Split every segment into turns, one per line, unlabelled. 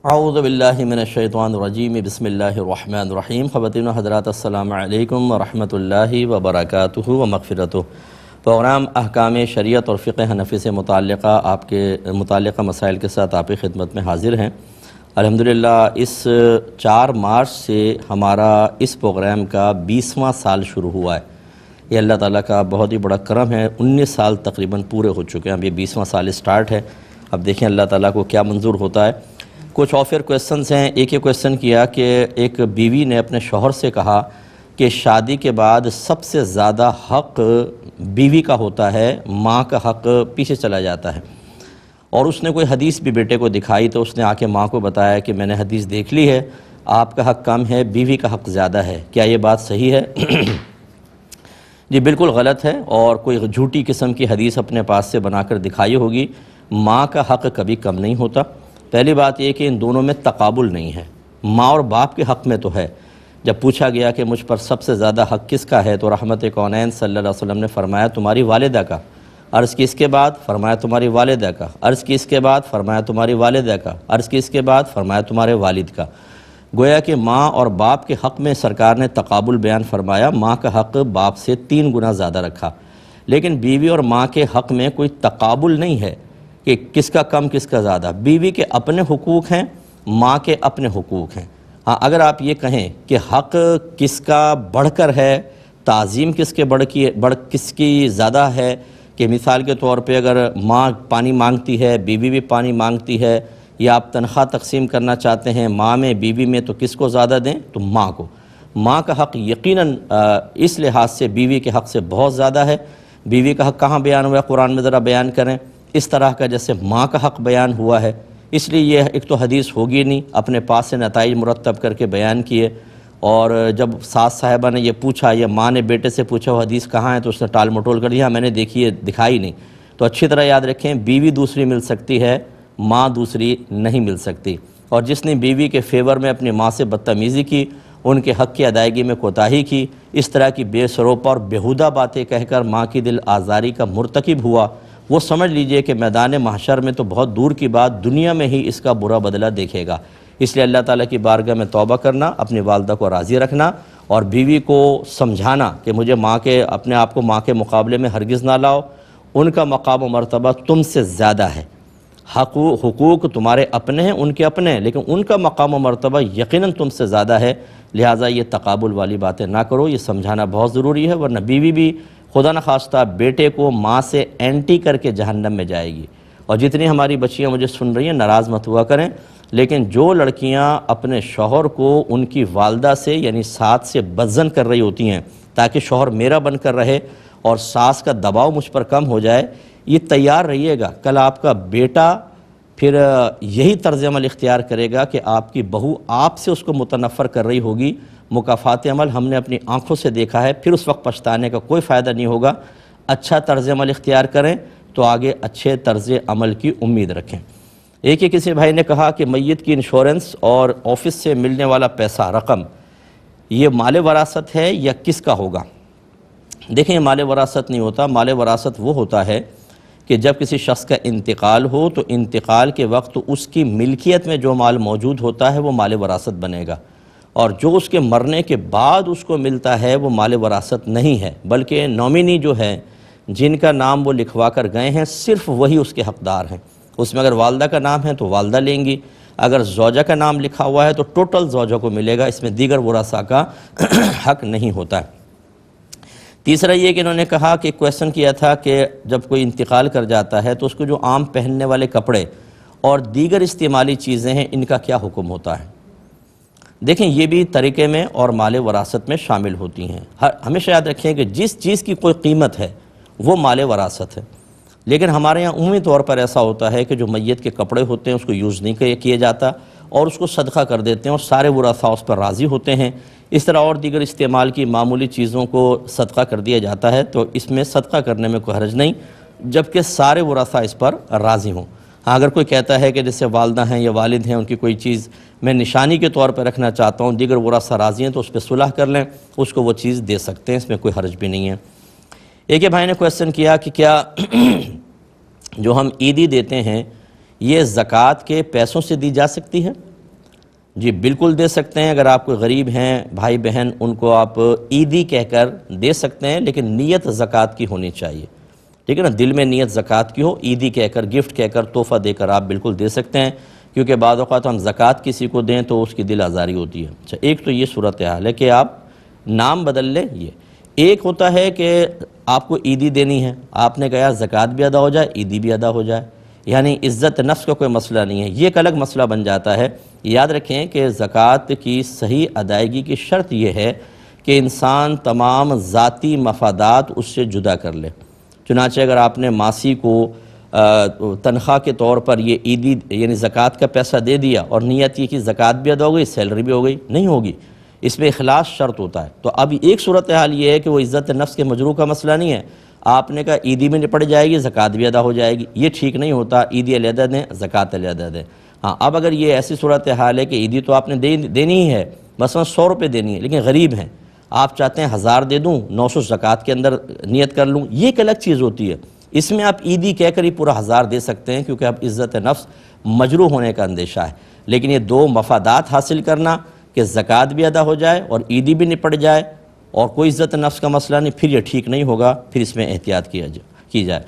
اعوذ باللہ من الشیطان الرجیم بسم اللہ الرحمن الرحیم. خواتین و حضرات السلام علیکم ورحمۃ اللہ وبرکاتہ و مغفرتہ. پروگرام احکام شریعت اور فقہ حنفی سے متعلقہ مسائل کے ساتھ آپ کی خدمت میں حاضر ہیں. الحمدللہ اس 4 مارچ سے ہمارا اس پروگرام کا 20واں سال شروع ہوا ہے. یہ اللہ تعالیٰ کا بہت ہی بڑا کرم ہے. 19 سال تقریباً پورے ہو چکے ہیں. اب یہ 20واں سال اسٹارٹ ہے. اب دیکھیں اللہ تعالیٰ کو کیا منظور ہوتا ہے. کچھ آفر کویسچنز ہیں. ایک یہ کویسچن کیا کہ ایک بیوی نے اپنے شوہر سے کہا کہ شادی کے بعد سب سے زیادہ حق بیوی کا ہوتا ہے، ماں کا حق پیچھے چلا جاتا ہے. اور اس نے کوئی حدیث بھی بیٹے کو دکھائی تو اس نے آ کے ماں کو بتایا کہ میں نے حدیث دیکھ لی ہے، آپ کا حق کم ہے، بیوی کا حق زیادہ ہے. کیا یہ بات صحیح ہے؟ جی بالکل غلط ہے. اور کوئی جھوٹی قسم کی حدیث اپنے پاس سے بنا کر دکھائی ہوگی. ماں کا حق کبھی کم نہیں ہوتا. پہلی بات یہ کہ ان دونوں میں تقابل نہیں ہے. ماں اور باپ کے حق میں تو ہے. جب پوچھا گیا کہ مجھ پر سب سے زیادہ حق کس کا ہے تو رحمت کونین صلی اللہ علیہ وسلم نے فرمایا تمہاری والدہ کا. عرض کی اس کے بعد؟ فرمایا تمہاری والدہ کا. عرض کی اس کے بعد؟ فرمایا تمہاری والدہ کا. عرض کی اس کے بعد؟ فرمایا تمہارے والد کا. گویا کہ ماں اور باپ کے حق میں سرکار نے تقابل بیان فرمایا. ماں کا حق باپ سے 3 گنا زیادہ رکھا. لیکن بیوی اور ماں کے حق میں کوئی تقابل نہیں ہے کہ کس کا کم کس کا زیادہ. بیوی کے اپنے حقوق ہیں، ماں کے اپنے حقوق ہیں. ہاں اگر آپ یہ کہیں کہ حق کس کا بڑھ کر ہے، تعظیم کس کے کس کی زیادہ ہے، کہ مثال کے طور پہ اگر ماں پانی مانگتی ہے، بیوی بھی پانی مانگتی ہے، یا آپ تنخواہ تقسیم کرنا چاہتے ہیں ماں میں بیوی میں، تو کس کو زیادہ دیں؟ تو ماں کو. ماں کا حق یقیناً اس لحاظ سے بیوی کے حق سے بہت زیادہ ہے. بیوی کا حق کہاں بیان ہوا ہے قرآن میں؟ ذرا بیان کریں. اس طرح کا جیسے ماں کا حق بیان ہوا ہے. اس لیے یہ ایک تو حدیث ہوگی نہیں، اپنے پاس سے نتائج مرتب کر کے بیان کیے. اور جب ساس صاحبہ نے یہ پوچھا یا ماں نے بیٹے سے پوچھا وہ حدیث کہاں ہے تو اس نے ٹال مٹول کر دیا میں نے دیکھی ہے، دکھائی نہیں. تو اچھی طرح یاد رکھیں بیوی دوسری مل سکتی ہے، ماں دوسری نہیں مل سکتی. اور جس نے بیوی کے فیور میں اپنی ماں سے بدتمیزی کی، ان کے حق کی ادائیگی میں کوتاہی کی، اس طرح کی بے سروپا اور بیہودہ باتیں کہہ کر ماں کی دل آزاری کا مرتکب ہوا، وہ سمجھ لیجئے کہ میدان محشر میں تو بہت دور کی بات، دنیا میں ہی اس کا برا بدلہ دیکھے گا. اس لیے اللہ تعالیٰ کی بارگاہ میں توبہ کرنا، اپنی والدہ کو راضی رکھنا، اور بیوی کو سمجھانا کہ مجھے اپنے آپ کو ماں کے مقابلے میں ہرگز نہ لاؤ. ان کا مقام و مرتبہ تم سے زیادہ ہے. حقوق تمہارے اپنے ہیں، ان کے اپنے ہیں، لیکن ان کا مقام و مرتبہ یقیناً تم سے زیادہ ہے. لہٰذا یہ تقابل والی باتیں نہ کرو. یہ سمجھانا بہت ضروری ہے، ورنہ بیوی بھی خدا نخواستہ بیٹے کو ماں سے اینٹی کر کے جہنم میں جائے گی. اور جتنی ہماری بچیاں مجھے سن رہی ہیں ناراض مت ہوا کریں، لیکن جو لڑکیاں اپنے شوہر کو ان کی والدہ سے یعنی ساس سے بدظن کر رہی ہوتی ہیں تاکہ شوہر میرا بن کر رہے اور ساس کا دباؤ مجھ پر کم ہو جائے، یہ تیار رہیے گا کل آپ کا بیٹا پھر یہی طرز عمل اختیار کرے گا کہ آپ کی بہو آپ سے اس کو متنفر کر رہی ہوگی. مکافات عمل ہم نے اپنی آنکھوں سے دیکھا ہے. پھر اس وقت پچھتانے کا کوئی فائدہ نہیں ہوگا. اچھا طرز عمل اختیار کریں تو آگے اچھے طرز عمل کی امید رکھیں. ایک کسی بھائی نے کہا کہ میت کی انشورنس اور آفس سے ملنے والا پیسہ رقم یہ مال وراثت ہے یا کس کا ہوگا؟ دیکھیں مال وراثت نہیں ہوتا. مال وراثت وہ ہوتا ہے کہ جب کسی شخص کا انتقال ہو تو انتقال کے وقت اس کی ملکیت میں جو مال موجود ہوتا ہے وہ مال وراثت بنے گا، اور جو اس کے مرنے کے بعد اس کو ملتا ہے وہ مال وراثت نہیں ہے، بلکہ نومینی جو ہے جن کا نام وہ لکھوا کر گئے ہیں صرف وہی اس کے حقدار ہیں. اس میں اگر والدہ کا نام ہے تو والدہ لیں گی، اگر زوجہ کا نام لکھا ہوا ہے تو ٹوٹل زوجہ کو ملے گا. اس میں دیگر ورثاء کا حق نہیں ہوتا ہے. تیسرا یہ کہ انہوں نے کہا کہ کویسچن کیا تھا کہ جب کوئی انتقال کر جاتا ہے تو اس کو جو عام پہننے والے کپڑے اور دیگر استعمالی چیزیں ہیں ان کا کیا حکم ہوتا ہے؟ دیکھیں یہ بھی طریقے میں اور مال وراثت میں شامل ہوتی ہیں. ہمیشہ یاد رکھیں کہ جس چیز کی کوئی قیمت ہے وہ مال وراثت ہے. لیکن ہمارے یہاں عمومی طور پر ایسا ہوتا ہے کہ جو میت کے کپڑے ہوتے ہیں اس کو یوز نہیں کیا جاتا اور اس کو صدقہ کر دیتے ہیں اور سارے ورثاء اس پر راضی ہوتے ہیں. اس طرح اور دیگر استعمال کی معمولی چیزوں کو صدقہ کر دیا جاتا ہے، تو اس میں صدقہ کرنے میں کوئی حرج نہیں جبکہ سارے ورثاء اس پر راضی ہوں. ہاں اگر کوئی کہتا ہے کہ جیسے والدہ ہیں یا والد ہیں ان کی کوئی چیز میں نشانی کے طور پہ رکھنا چاہتا ہوں، دیگر ورثاء راضی ہیں تو اس پہ صلح کر لیں، اس کو وہ چیز دے سکتے ہیں، اس میں کوئی حرج بھی نہیں ہے. ایک بھائی نے کویسچن کیا کہ کیا جو ہم عیدی دیتے ہیں یہ زکوٰۃ کے پیسوں سے دی جا سکتی ہے؟ جی بالکل دے سکتے ہیں. اگر آپ کوئی غریب ہیں بھائی بہن، ان کو آپ عیدی کہہ کر دے سکتے ہیں، لیکن نیت زکوٰۃ کی ہونی چاہیے. ٹھیک ہے نا، دل میں نیت زکوٰۃ کی ہو، عیدی کہہ کر، گفٹ کہہ کر، تحفہ دے کر آپ بالکل دے سکتے ہیں. کیونکہ بعض اوقات ہم زکوٰۃ کسی کو دیں تو اس کی دل آزاری ہوتی ہے. اچھا، ایک تو یہ صورتحال ہے کہ آپ نام بدل لیں. یہ ایک ہوتا ہے کہ آپ کو عیدی دینی ہے، آپ نے کہا زکوٰۃ بھی ادا ہو جائے، عیدی بھی ادا ہو جائے، یعنی عزت نفس کا کوئی مسئلہ نہیں ہے. یہ ایک الگ مسئلہ بن جاتا ہے. یاد رکھیں کہ زکوٰۃ کی صحیح ادائیگی کی شرط یہ ہے کہ انسان تمام ذاتی مفادات اس سے جدا کر لے. چنانچہ اگر آپ نے ماسی کو تنخواہ کے طور پر یہ عیدی یعنی زکوٰۃ کا پیسہ دے دیا اور نیت یہ کہ زکوٰۃ بھی ادا ہو گئی، سیلری بھی ہو گئی، نہیں ہوگی. اس میں اخلاص شرط ہوتا ہے. تو اب ایک صورتحال یہ ہے کہ وہ عزت نفس کے مجروح کا مسئلہ نہیں ہے. آپ نے کہا عیدی میں نپٹ جائے گی، زکوٰۃ بھی ادا ہو جائے گی، یہ ٹھیک نہیں ہوتا. عیدی علیحدہ دیں، زکوٰۃ علیحدہ دیں. ہاں، اب اگر یہ ایسی صورتحال ہے کہ عیدی تو آپ نے دینی ہی ہے، مثلا 100 روپے دینی ہے، لیکن غریب ہیں، آپ چاہتے ہیں 1000 دے دوں، 900 زکوٰۃ کے اندر نیت کر لوں، یہ ایک الگ چیز ہوتی ہے. اس میں آپ عیدی کہہ کر ہی پورا 1000 دے سکتے ہیں، کیونکہ اب عزت نفس مجروح ہونے کا اندیشہ ہے. لیکن یہ دو مفادات حاصل کرنا کہ زکوٰۃ بھی ادا ہو جائے اور عیدی بھی نپٹ جائے اور کوئی عزت نفس کا مسئلہ نہیں، پھر یہ ٹھیک نہیں ہوگا. پھر اس میں احتیاط کی جائے.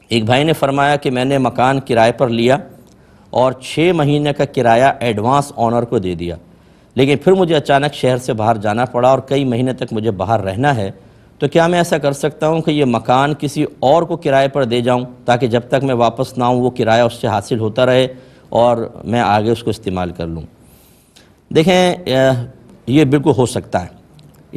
ایک بھائی نے فرمایا کہ میں نے مکان کرائے پر لیا اور 6 مہینے کا کرایہ ایڈوانس آنر کو دے دیا، لیکن پھر مجھے اچانک شہر سے باہر جانا پڑا اور کئی مہینے تک مجھے باہر رہنا ہے. تو کیا میں ایسا کر سکتا ہوں کہ یہ مکان کسی اور کو کرائے پر دے جاؤں تاکہ جب تک میں واپس نہ آؤں وہ کرایہ اس سے حاصل ہوتا رہے اور میں آگے اس کو استعمال کر لوں؟ دیکھیں، یہ بالکل ہو سکتا ہے.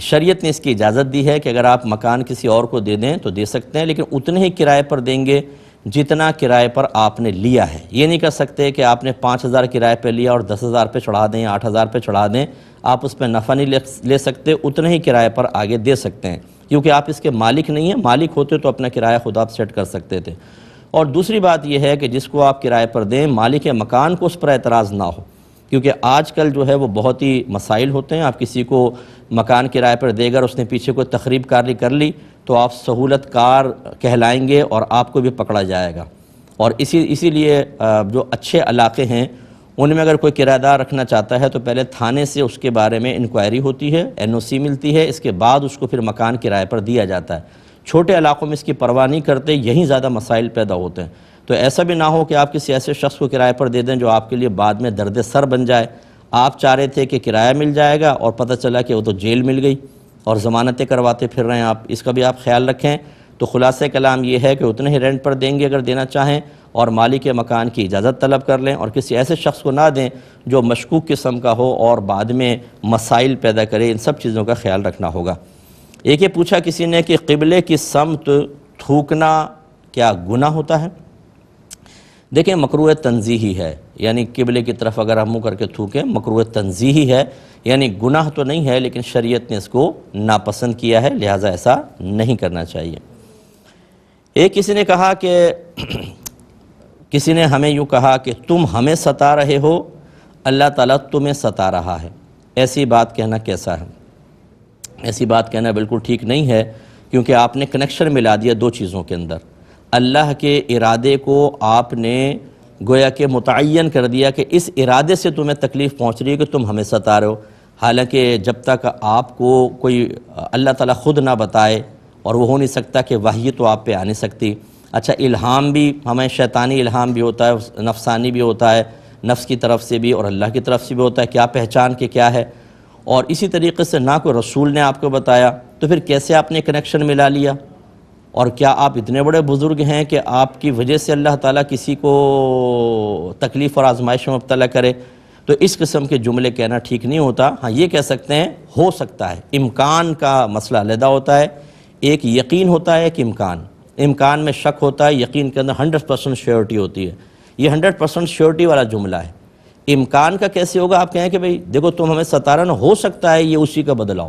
شریعت نے اس کی اجازت دی ہے کہ اگر آپ مکان کسی اور کو دے دیں تو دے سکتے ہیں، لیکن اتنے ہی کرائے پر دیں گے جتنا کرائے پر آپ نے لیا ہے. یہ نہیں کر سکتے کہ آپ نے 5000 کرائے پہ لیا اور 10000 پہ چڑھا دیں، 8000 پہ چڑھا دیں. آپ اس پہ نفع نہیں لے سکتے، اتنے ہی کرائے پر آگے دے سکتے ہیں، کیونکہ آپ اس کے مالک نہیں ہیں. مالک ہوتے تو اپنا کرایہ خود آپ سیٹ کر سکتے تھے. اور دوسری بات یہ ہے کہ جس کو آپ کرائے پر دیں، مالک مکان کو اس پر اعتراض نہ ہو، کیونکہ آج کل جو ہے وہ بہت ہی مسائل ہوتے ہیں. آپ کسی کو مکان کرائے پر دے کر اس نے پیچھے کوئی تخریب کاری کر لی تو آپ سہولت کار کہلائیں گے اور آپ کو بھی پکڑا جائے گا. اور اسی لیے جو اچھے علاقے ہیں ان میں اگر کوئی کرایہ دار رکھنا چاہتا ہے تو پہلے تھانے سے اس کے بارے میں انکوائری ہوتی ہے، NOC ملتی ہے، اس کے بعد اس کو پھر مکان کرائے پر دیا جاتا ہے. چھوٹے علاقوں میں اس کی پرواہ نہیں کرتے، یہیں زیادہ مسائل پیدا ہوتے ہیں. تو ایسا بھی نہ ہو کہ آپ کسی ایسے شخص کو کرائے پر دے دیں جو آپ کے لیے بعد میں درد سر بن جائے. آپ چاہ رہے تھے کہ کرایہ مل جائے گا اور پتہ چلا کہ وہ تو جیل مل گئی اور ضمانتیں کرواتے پھر رہے ہیں آپ. اس کا بھی آپ خیال رکھیں. تو خلاصہ کلام یہ ہے کہ اتنے ہی رینٹ پر دیں گے اگر دینا چاہیں، اور مالک مکان کی اجازت طلب کر لیں، اور کسی ایسے شخص کو نہ دیں جو مشکوک قسم کا ہو اور بعد میں مسائل پیدا کرے. ان سب چیزوں کا خیال رکھنا ہوگا. ایک یہ پوچھا کسی نے کہ قبلے کی سمت تھوکنا کیا گناہ ہوتا ہے؟ دیکھیں، مکروہ تنزیہی ہے، یعنی قبلے کی طرف اگر ہم منہ کر کے تھوکیں مکروہ تنزیہی ہے، یعنی گناہ تو نہیں ہے لیکن شریعت نے اس کو ناپسند کیا ہے، لہٰذا ایسا نہیں کرنا چاہیے. ایک کسی نے کہا کہ کسی نے ہمیں یوں کہا کہ تم ہمیں ستا رہے ہو، اللہ تعالیٰ تمہیں ستا رہا ہے. ایسی بات کہنا کیسا ہے؟ ایسی بات کہنا بالکل ٹھیک نہیں ہے، کیونکہ آپ نے کنیکشن ملا دیا دو چیزوں کے اندر. اللہ کے ارادے کو آپ نے گویا کہ متعین کر دیا کہ اس ارادے سے تمہیں تکلیف پہنچ رہی ہے کہ تم ہمیں ستا رہے ہو، حالانکہ جب تک آپ کو کوئی اللہ تعالیٰ خود نہ بتائے، اور وہ ہو نہیں سکتا کہ وحی تو آپ پہ آ نہیں سکتی. اچھا، الہام بھی ہمیں شیطانی الہام بھی ہوتا ہے، نفسانی بھی ہوتا ہے، نفس کی طرف سے بھی اور اللہ کی طرف سے بھی ہوتا ہے. کیا پہچان کہ کیا ہے؟ اور اسی طریقے سے نہ کوئی رسول نے آپ کو بتایا، تو پھر کیسے آپ نے کنیکشن ملا لیا؟ اور کیا آپ اتنے بڑے بزرگ ہیں کہ آپ کی وجہ سے اللہ تعالیٰ کسی کو تکلیف اور آزمائش میں مبتلا کرے؟ تو اس قسم کے جملے کہنا ٹھیک نہیں ہوتا. ہاں، یہ کہہ سکتے ہیں ہو سکتا ہے. امکان کا مسئلہ علیحدہ ہوتا ہے. ایک یقین ہوتا ہے، ایک امکان میں شک ہوتا ہے، یقین کے اندر 100% شیورٹی ہوتی ہے. یہ 100% شیورٹی والا جملہ ہے. امکان کا کیسے ہوگا؟ آپ کہیں کہ بھئی دیکھو تم ہمیں ستا رہے ہو، ہو سکتا ہے یہ اسی کا بدلہ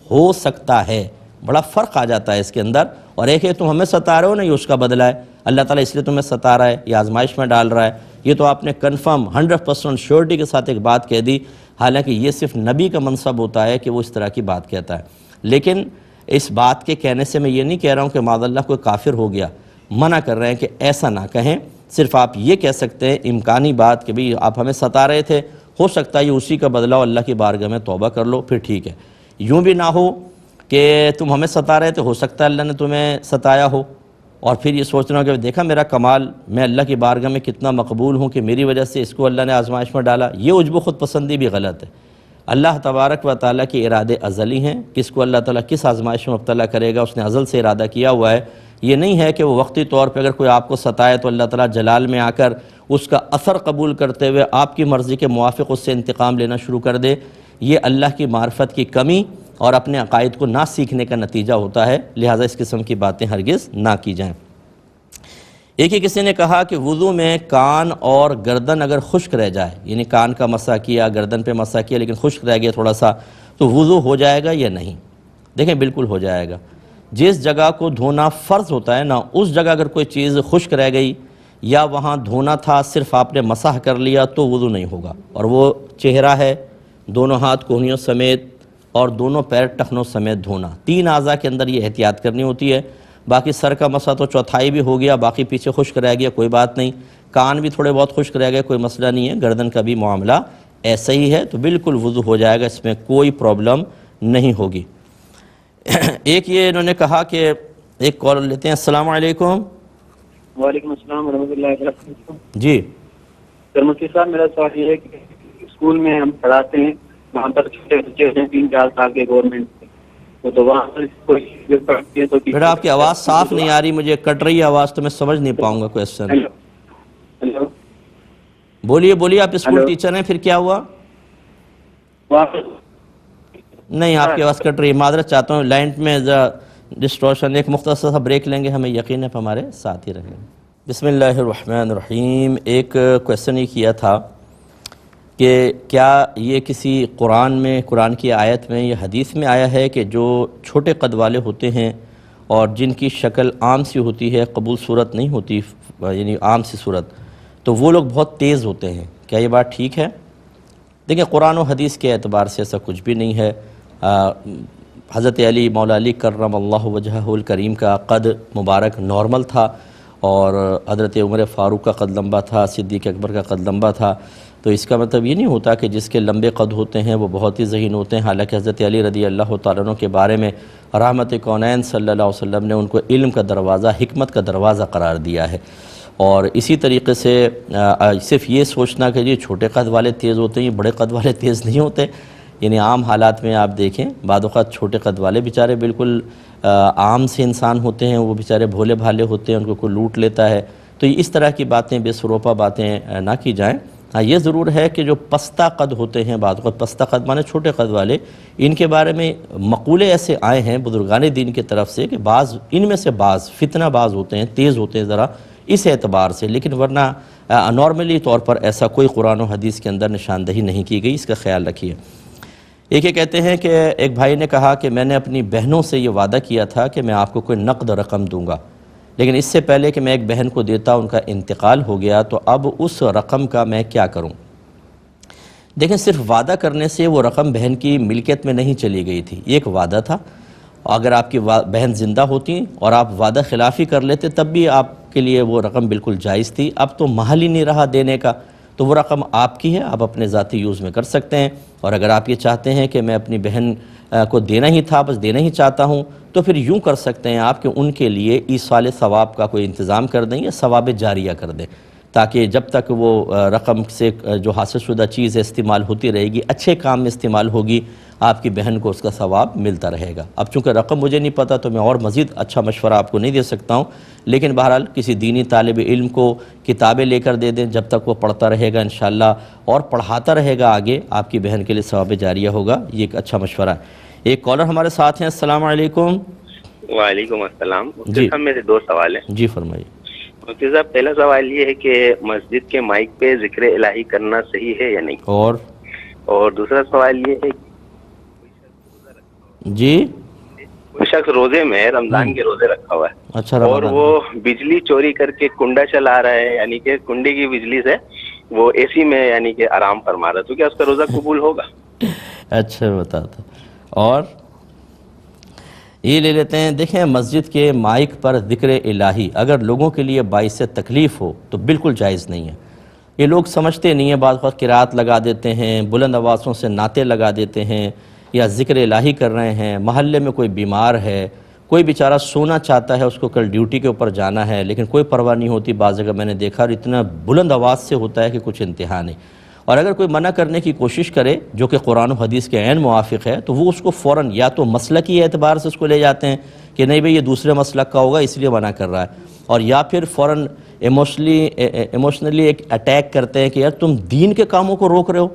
ہو سکتا ہے. بڑا فرق آ جاتا ہے اس کے اندر. اور ایک ہے تم ہمیں ستا رہے ہو نا، یہ اس کا بدلہ ہے، اللہ تعالیٰ اس لیے تمہیں ستا رہا ہے، یہ آزمائش میں ڈال رہا ہے. یہ تو آپ نے کنفرم 100% شیورٹی کے ساتھ ایک بات کہہ دی، حالانکہ یہ صرف نبی کا منصب ہوتا ہے کہ وہ اس طرح کی بات کہتا ہے. لیکن اس بات کے کہنے سے میں یہ نہیں کہہ رہا ہوں کہ معاذ اللہ کوئی کافر ہو گیا. منع کر رہے ہیں کہ ایسا نہ کہیں. صرف آپ یہ کہہ سکتے ہیں امکانی بات کہ بھئی آپ ہمیں ستا رہے تھے، ہو سکتا ہے یہ اسی کا بدلہ اللہ کی بارگاہ میں توبہ کر لو، پھر ٹھیک ہے۔ یوں بھی نہ ہو کہ تم ہمیں ستا رہے تھے، ہو سکتا ہے اللہ نے تمہیں ستایا ہو، اور پھر یہ سوچنا ہو کہ دیکھا میرا کمال، میں اللہ کی بارگاہ میں کتنا مقبول ہوں کہ میری وجہ سے اس کو اللہ نے آزمائش میں ڈالا۔ یہ عجب و خود پسندی بھی غلط ہے۔ اللہ تبارک و تعالیٰ کے ارادے ازلی ہیں، کس کو اللہ تعالیٰ کس آزمائش میں مبتلا کرے گا اس نے ازل سے ارادہ کیا ہوا ہے۔ یہ نہیں ہے کہ وہ وقتی طور پہ اگر کوئی آپ کو ستائے تو اللہ تعالیٰ جلال میں آ کر اس کا اثر قبول کرتے ہوئے آپ کی مرضی کے موافق اس سے انتقام لینا شروع کر دے۔ یہ اللہ کی معرفت کی کمی اور اپنے عقائد کو نہ سیکھنے کا نتیجہ ہوتا ہے، لہٰذا اس قسم کی باتیں ہرگز نہ کی جائیں۔ ایک ہی کسی نے کہا کہ وضو میں کان اور گردن اگر خشک رہ جائے، یعنی کان کا مسح کیا، گردن پہ مسح کیا لیکن خشک رہ گیا تھوڑا سا، تو وضو ہو جائے گا یا نہیں؟ دیکھیں بالکل ہو جائے گا۔ جس جگہ کو دھونا فرض ہوتا ہے نا، اس جگہ اگر کوئی چیز خشک رہ گئی یا وہاں دھونا تھا صرف آپ نے مسح کر لیا تو وضو نہیں ہوگا، اور وہ چہرہ ہے، دونوں ہاتھ کوہنیوں سمیت اور دونوں پیر ٹخنوں سمیت دھونا، 3 اعضاء کے اندر یہ احتیاط کرنی ہوتی ہے۔ باقی سر کا مسح تو چوتھائی بھی ہو گیا، باقی پیچھے خشک رہ گیا کوئی بات نہیں، کان بھی تھوڑے بہت خشک رہ گئے کوئی مسئلہ نہیں ہے، گردن کا بھی معاملہ ایسا ہی ہے، تو بالکل وضو ہو جائے گا، اس میں کوئی پرابلم نہیں ہوگی۔ ایک یہ انہوں نے کہا کہ ایک کال لیتے ہیں۔ السلام علیکم۔
وعلیکم السلام ورحمۃ اللہ وبرکاتہ۔
جی
سر مفتی صاحب، میرا سوال یہ ہے کہ اسکول میں ہم پڑھاتے ہیں، وہاں پر چھوٹے بچے ہیں 3-4 سال کے گورنمنٹ کے، تو وہاں پر کوئی پڑھتی ہے تو
بیٹا آپ کی آواز صاف نہیں آ رہی، مجھے کٹ رہی ہے آواز، تو میں سمجھ نہیں پاؤں گا کویسچن۔
ہیلو
بولیے آپ اسکول ٹیچر ہیں، پھر کیا ہوا؟ نہیں آپ کی آواز کٹ رہی ہے، معذرت چاہتا ہوں، لائن میں ذرا ڈسٹورشن۔ ایک مختصر سا بریک لیں گے، ہمیں یقین ہے ہمارے ساتھ ہی رہیں گے۔ بسم اللہ الرحمن الرحیم۔ ایک کویسچن یہ کیا تھا کہ کیا یہ کسی قرآن میں، قرآن کی آیت میں یا حدیث میں آیا ہے کہ جو چھوٹے قد والے ہوتے ہیں اور جن کی شکل عام سی ہوتی ہے، قبول صورت نہیں ہوتی، یعنی عام سی صورت، تو وہ لوگ بہت تیز ہوتے ہیں، کیا یہ بات ٹھیک ہے؟ دیکھیں قرآن و حدیث کے اعتبار سے ایسا کچھ بھی نہیں ہے۔ حضرت علی مولا علی کرم اللہ وجہہ الکریم کا قد مبارک نارمل تھا، اور حضرت عمر فاروق کا قد لمبا تھا، صدیق اکبر کا قد لمبا تھا، تو اس کا مطلب یہ نہیں ہوتا کہ جس کے لمبے قد ہوتے ہیں وہ بہت ہی ذہین ہوتے ہیں۔ حالانکہ حضرت علی رضی اللہ تعالیٰ عنہ کے بارے میں رحمت کونین صلی اللہ علیہ وسلم نے ان کو علم کا دروازہ، حکمت کا دروازہ قرار دیا ہے۔ اور اسی طریقے سے صرف یہ سوچنا کہ یہ چھوٹے قد والے تیز ہوتے ہیں، یہ بڑے قد والے تیز نہیں ہوتے، یعنی عام حالات میں آپ دیکھیں بعض اوقات چھوٹے قد والے بیچارے بالکل عام سے انسان ہوتے ہیں، وہ بیچارے بھولے بھالے ہوتے ہیں، ان کو کوئی لوٹ لیتا ہے، تو اس طرح کی باتیں بے سروپا باتیں نہ کی جائیں۔ ہاں یہ ضرور ہے کہ جو پستہ قد ہوتے ہیں، بعض اوقات پستہ قد مانے چھوٹے قد والے، ان کے بارے میں مقولے ایسے آئے ہیں بزرگان دین کی طرف سے کہ بعض ان میں سے بعض فتنہ باز ہوتے ہیں، تیز ہوتے ہیں ذرا اس اعتبار سے، لیکن ورنہ نارملی طور پر ایسا کوئی قرآن و حدیث کے اندر نشاندہی نہیں کی گئی، اس کا خیال رکھیے۔ ایک یہ کہتے ہیں کہ ایک بھائی نے کہا کہ میں نے اپنی بہنوں سے یہ وعدہ کیا تھا کہ میں آپ کو کوئی نقد رقم دوں گا، لیکن اس سے پہلے کہ میں ایک بہن کو دیتا ان کا انتقال ہو گیا، تو اب اس رقم کا میں کیا کروں؟ دیکھیں صرف وعدہ کرنے سے وہ رقم بہن کی ملکیت میں نہیں چلی گئی تھی، یہ ایک وعدہ تھا، اگر آپ کی بہن زندہ ہوتی اور آپ وعدہ خلافی کر لیتے تب بھی آپ کے لیے وہ رقم بالکل جائز تھی، اب تو محل ہی نہیں رہا دینے کا، تو وہ رقم آپ کی ہے، آپ اپنے ذاتی یوز میں کر سکتے ہیں۔ اور اگر آپ یہ چاہتے ہیں کہ میں اپنی بہن کو دینا ہی تھا، بس دینا ہی چاہتا ہوں، تو پھر یوں کر سکتے ہیں آپ کہ ان کے لیے ایصال ثواب کا کوئی انتظام کر دیں یا ثواب جاریہ کر دیں، تاکہ جب تک وہ رقم سے جو حاصل شدہ چیز ہے استعمال ہوتی رہے گی، اچھے کام میں استعمال ہوگی، آپ کی بہن کو اس کا ثواب ملتا رہے گا۔ اب چونکہ رقم مجھے نہیں پتہ تو میں اور مزید اچھا مشورہ آپ کو نہیں دے سکتا ہوں، لیکن بہرحال کسی دینی طالب علم کو کتابیں لے کر دے دیں، جب تک وہ پڑھتا رہے گا انشاءاللہ اور پڑھاتا رہے گا آگے، آپ کی بہن کے لیے ثواب جاریہ ہوگا، یہ ایک اچھا مشورہ ہے۔ ایک کالر ہمارے ساتھ ہیں۔ السلام علیکم۔
وعلیکم السلام۔
جی
صاحب میرے 2 سوال ہیں۔
جی فرمائیے۔
مفتی صاحب پہلا سوال یہ ہے کہ مسجد کے مائک پہ ذکر الہی کرنا صحیح ہے یا نہیں؟ اور دوسرا سوال یہ ہے
جی
کوئی شخص روزے میں رمضان کے روزے رکھا ہوا ہے،
اچھا،
اور وہ بجلی چوری کر کے کنڈا چلا رہا ہے، یعنی کہ کنڈے کی بجلی سے وہ اے سی میں یعنی کہ آرام فرما رہا ہے، تو کیا اس کا روزہ قبول ہوگا؟
اچھا بتاتا۔ اور یہ لے لیتے ہیں. دیکھیں مسجد کے مائک پر ذکر الہی اگر لوگوں کے لیے باعث تکلیف ہو تو بالکل جائز نہیں ہے. یہ لوگ سمجھتے نہیں ہیں، بعض وقت قرات لگا دیتے ہیں، بلند آوازوں سے نعتیں لگا دیتے ہیں یا ذکر الہی کر رہے ہیں. محلے میں کوئی بیمار ہے، کوئی بیچارہ سونا چاہتا ہے، اس کو کل ڈیوٹی کے اوپر جانا ہے، لیکن کوئی پرواہ نہیں ہوتی. بعض جگہ میں نے دیکھا اور اتنا بلند آواز سے ہوتا ہے کہ کچھ انتہا نہیں. اور اگر کوئی منع کرنے کی کوشش کرے جو کہ قرآن و حدیث کے عین موافق ہے تو وہ اس کو فوراً یا تو مسلکی اعتبار سے اس کو لے جاتے ہیں کہ نہیں بھئی یہ دوسرے مسلک کا ہوگا اس لیے منع کر رہا ہے، اور یا پھر فوراً ایموشنلی ایک اٹیک کرتے ہیں کہ یار تم دین کے کاموں کو روک رہے ہو.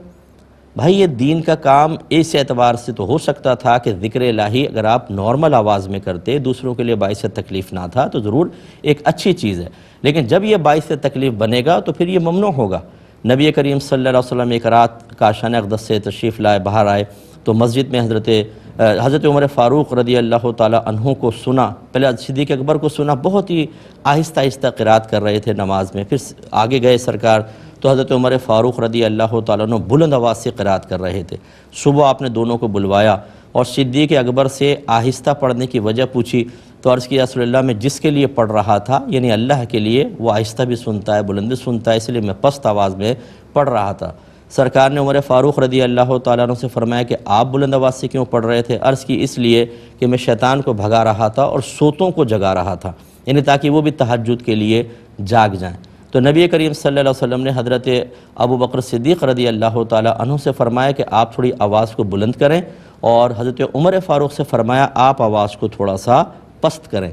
بھائی یہ دین کا کام اس اعتبار سے تو ہو سکتا تھا کہ ذکر الہی اگر آپ نارمل آواز میں کرتے دوسروں کے لیے باعث تکلیف نہ تھا تو ضرور ایک اچھی چیز ہے، لیکن جب یہ باعث تکلیف بنے گا تو پھر یہ ممنوع ہوگا. نبی کریم صلی اللہ علیہ وسلم ایک رات کاشان اقدس سے تشریف لائے، باہر آئے تو مسجد میں حضرت عمر فاروق رضی اللہ تعالی عنہ کو سنا. پہلے صدیق اکبر کو سنا، بہت ہی آہستہ آہستہ قرات کر رہے تھے نماز میں. پھر آگے گئے سرکار تو حضرت عمر فاروق رضی اللہ تعالیٰ عنہ بلند آواز سے قرات کر رہے تھے. صبح آپ نے دونوں کو بلوایا اور صدیق اکبر سے آہستہ پڑھنے کی وجہ پوچھی تو عرض کی رسول اللہ میں جس کے لیے پڑھ رہا تھا یعنی اللہ کے لیے، وہ آہستہ بھی سنتا ہے بلند بھی سنتا ہے، اس لیے میں پست آواز میں پڑھ رہا تھا. سرکار نے عمر فاروق رضی اللہ تعالیٰ عنہ سے فرمایا کہ آپ بلند آواز سے کیوں پڑھ رہے تھے؟ عرض کی اس لیے کہ میں شیطان کو بھگا رہا تھا اور سوتوں کو جگا رہا تھا، یعنی تاکہ وہ بھی تہجد کے لیے جاگ جائیں. تو نبی کریم صلی اللہ علیہ وسلم نے حضرت ابو بکر صدیق رضی اللہ تعالیٰ عنہ سے فرمایا کہ آپ تھوڑی آواز کو بلند کریں، اور حضرت عمر فاروق سے فرمایا آپ آواز کو تھوڑا سا پست کریں.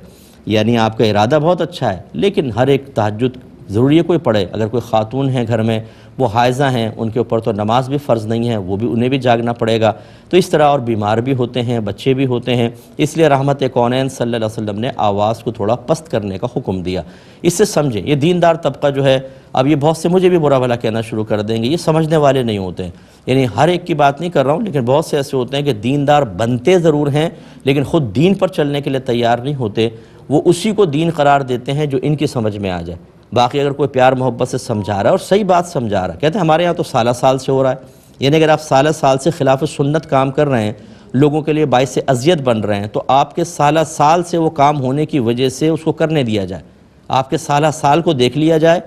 یعنی آپ کا ارادہ بہت اچھا ہے، لیکن ہر ایک تہجد ضروری ہے کوئی پڑھے. اگر کوئی خاتون ہیں گھر میں، وہ حائضہ ہیں، ان کے اوپر تو نماز بھی فرض نہیں ہے، وہ بھی انہیں بھی جاگنا پڑے گا. تو اس طرح اور بیمار بھی ہوتے ہیں، بچے بھی ہوتے ہیں، اس لیے رحمت کونین صلی اللہ علیہ وسلم نے آواز کو تھوڑا پست کرنے کا حکم دیا. اس سے سمجھیں یہ دیندار طبقہ جو ہے، اب یہ بہت سے مجھے بھی برا بھلا کہنا شروع کر دیں گے، یہ سمجھنے والے نہیں ہوتے ہیں. یعنی ہر ایک کی بات نہیں کر رہا ہوں، لیکن بہت سے ایسے ہوتے ہیں کہ دیندار بنتے ضرور ہیں لیکن خود دین پر چلنے کے لیے تیار نہیں ہوتے. وہ اسی کو دین قرار دیتے ہیں جو ان کی سمجھ میں آ جائے. باقی اگر کوئی پیار محبت سے سمجھا رہا ہے اور صحیح بات سمجھا رہا ہے، کہتے ہیں ہمارے یہاں تو سالہ سال سے ہو رہا ہے. یعنی اگر آپ سالہ سال سے خلاف سنت کام کر رہے ہیں، لوگوں کے لیے باعث اذیت بن رہے ہیں، تو آپ کے سالہ سال سے وہ کام ہونے کی وجہ سے اس کو کرنے دیا جائے. آپ کے سالہ سال کو دیکھ لیا جائے،